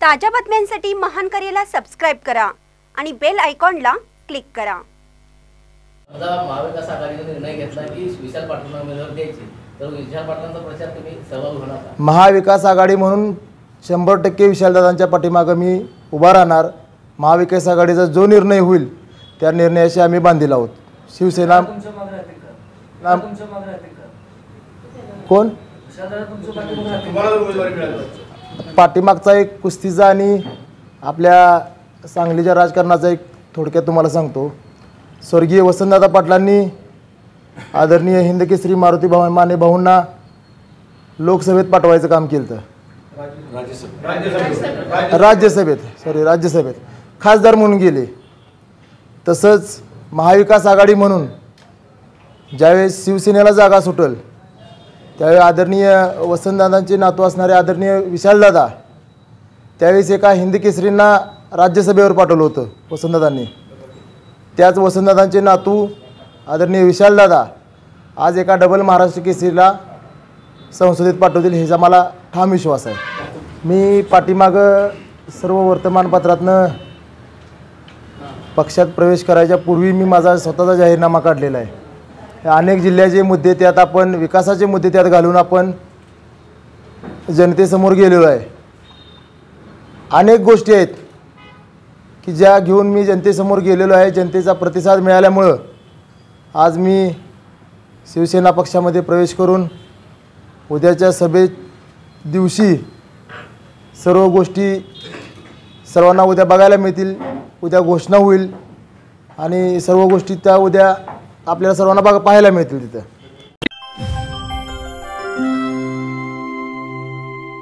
ताज्या बातम्यांसाठी महान करेला सबस्क्राइब करा आणि बेल आयकॉनला क्लिक करा। महाविकास आघाडीने निर्णय घेतला की विशाल पाटलांना उमेदवारी द्यायची, तर विशाल पाटलांचा प्रचार तुम्ही सहभागी होणार का? महाविकास आघाडी म्हणून 100% विशालदादांच्या पाठीमागे मी उभा राहणार। महाविकास आघाडीचा जो निर्णय होईल त्या निर्णयाशी आम्ही बांधील आहोत। शिवसेना कोण पाठीमागचा एक कुस्तीचा आणि आपल्या सांगलीच्या राजकारणाचा एक थोडक्यात तुम्हाला सांगतो। स्वर्गीय वसंतदादा पाटलांनी आदरणीय हिंदकेसरी मारुती माने भाऊंना लोकसभेत पाठवायचं काम केलं, राज्यसभेत खासदार म्हणून गेले। तसंच महाविकास आघाडी म्हणून ज्यावेळेस शिवसेनेला जागा सुटेल त्यावेळी आदरणीय वसंतदादांचे नातू असणारे आदरणीय विशालदादा त्यावेळेस एका हिंदकेसरींना राज्यसभेवर पाठवलं होतं वसंतदादांनी। त्याच वसंतदादांचे नातू आदरणीय विशालदादा आज एका डबल महाराष्ट्र केसरीला संसदेत पाठवतील ह्याचा मला ठाम विश्वास आहे। मी पाठीमागं सर्व वर्तमानपत्रातनं पक्षात प्रवेश करायच्या पूर्वी मी माझा स्वतःचा जाहीरनामा काढलेला आहे। अनेक जिल्ह्याचे मुद्दे त्यात आपण विकासाचे मुद्दे त्यात घालून आपण जनतेसमोर गेलेलो आहे। अनेक गोष्टी आहेत की ज्या घेऊन मी जनतेसमोर गेलेलो आहे। जनतेचा प्रतिसाद मिळाल्यामुळं आज मी शिवसेना पक्षामध्ये प्रवेश करून उद्याच्या सभे दिवशी सर्व गोष्टी सर्वांना उद्या बघायला मिळतील। उद्या घोषणा होईल आणि सर्व गोष्टी त्या उद्या आपल्याला सर्वांना पाहायला मिळतील तिथं।